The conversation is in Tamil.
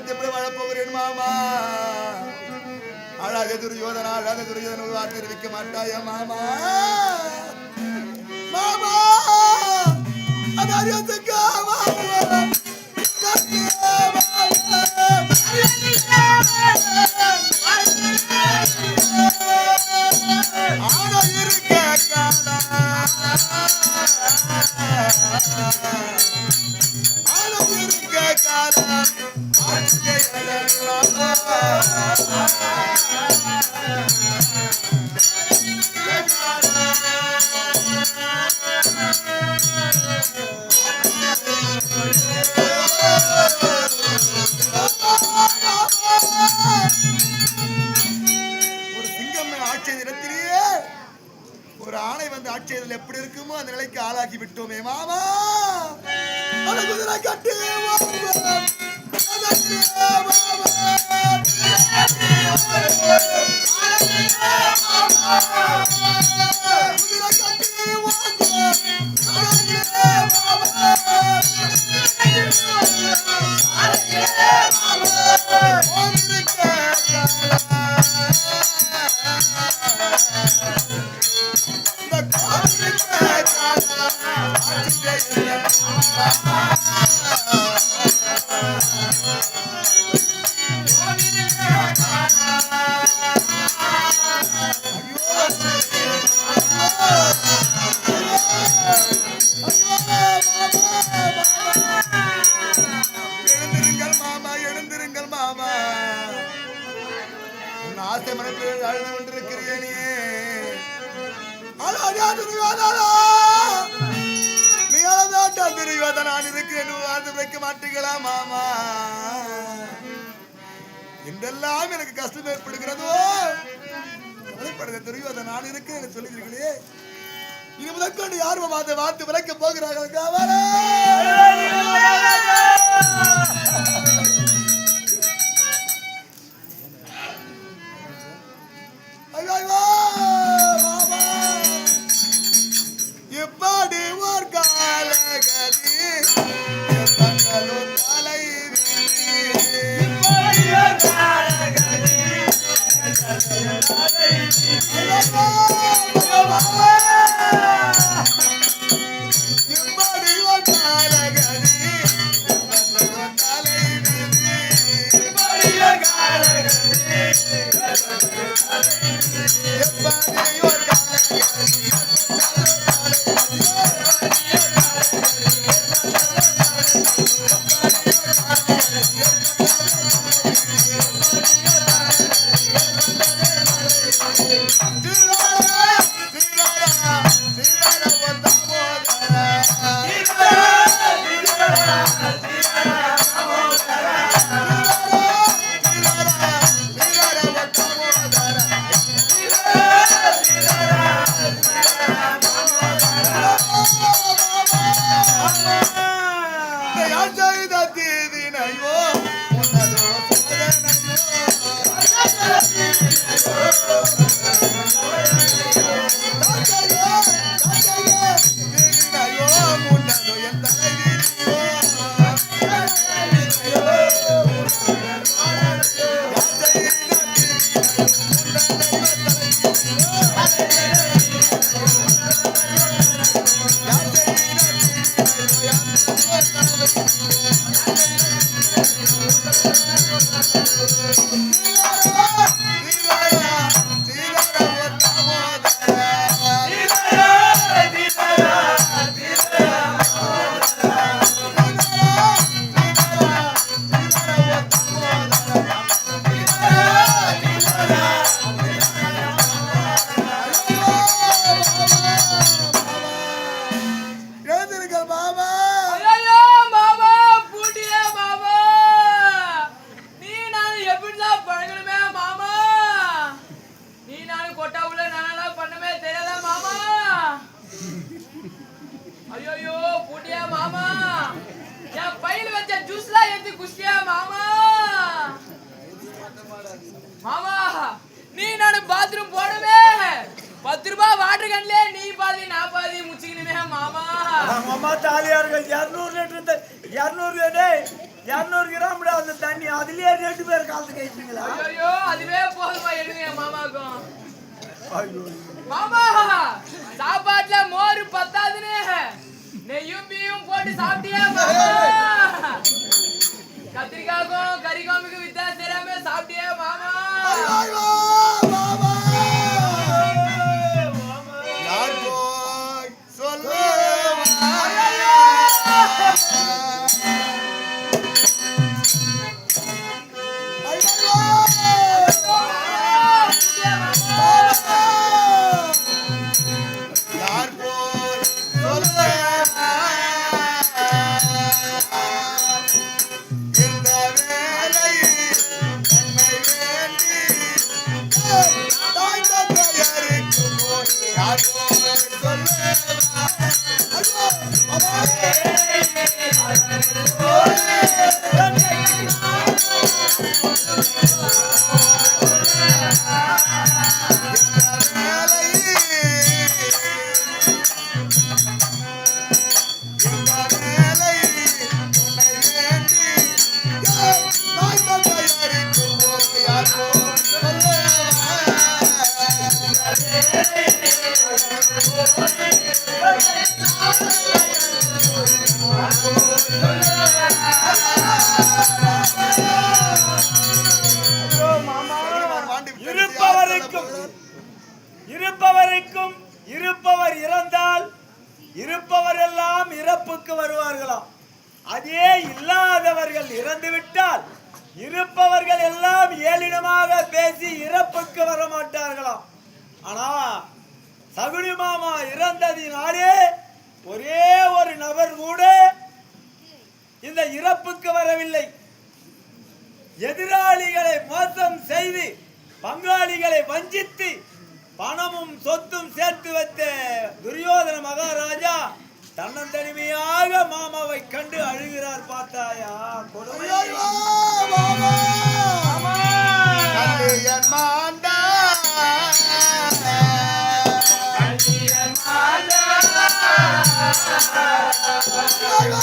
குடும்பத்தை எப்படி வாழப்போகிறேன் மாமா? அழாத துரியோதனா, அழாத துரியோதன ஒரு வார்த்தை தெரிவிக்க மாட்டாயா மாமா? மாமா ஒரு ஆணை வந்து ஆட்சியதில் எப்படி இருக்குமோ அந்த நிலைக்கு ஆளாக்கி விட்டோமே மாமா. குதிரை கட்டி ஆசை மனத்தில் அழுது கொண்டிருக்கிறேனே. நான் இருக்கிறேன் வாழ்ந்து வைக்க மாட்டீங்களா மாமா? என்றெல்லாம் எனக்கு கஷ்டம் ஏற்படுகிறதோ துரியோதன நான் இருக்கிறேன் சொல்லுகிறீர்களே. இனி முதற்கொண்டு யாரும் அதை வார்த்தை விளக்க போகிறார்கள். எப்படி ஒரு காலகதி மாமா நீ நானு பாத்ரூம் போடவே 10 ரூபாய் வாட்டர் கேன்ல நீ பாதி நான் பாதி முச்சிக்கினே மாமா. மாமா தாலியா இருக்கு 200 லிட்டர் 200 டேய் 200 கிராம் அந்த தண்ணி அதுலயே 2 பேர் காலத்து கைப்பீங்களா? ஐயோ அதுவே போதுமா எடுங்க என் மாமாக்கும். ஐயோ மாமா சாப்பாட்டுல மோர் பத்தாதுன்னு நெய்யும் பீயும் போட்டு சாப்பிட்டியா மாமா? கத்திரிக்காய்க்கும் கறிகாமிக்கும் வித்தியாசம் தெரியாம சாப்பிட்டியா மாமா? ஐயோ, மாமா. யார் போய் சொல்லுவா? ஐயோ, யார் போய் சொல்லுவா? இந்த வேலை என்னை வேண்டி தாய் தந்தையருக்கு போய் யார் போய் சொல்லுவா? ஐயோ, இருப்பவருக்கும் இருப்பவர் இறந்தால் இருப்பவர் எல்லாம் இறப்புக்கு வருவார்களாம். அதே இல்லாதவர்கள் இறந்து விட்டால் இருப்பவர்கள் எல்லாம் ஏளினமாக பேசி இறப்புக்கு வர மாட்டார்களாம். ஆனா சகுனி மாமா இறந்ததினாலே ஒரே ஒரு நபர் கூட இந்த இறப்புக்கு வரவில்லை. எதிராளிகளை மோசம் செய்து பங்காளிகளை வஞ்சித்து பணமும் சொத்தும் சேர்த்து வைத்த துரியோதன மகாராஜா தன்னந்தனிமையாக மாமாவை கண்டு அழுகிறார். பார்த்தாயா கொடுமை? ஐயோ, மாமா. கல்லியன் மாண்டா. ஐயோ,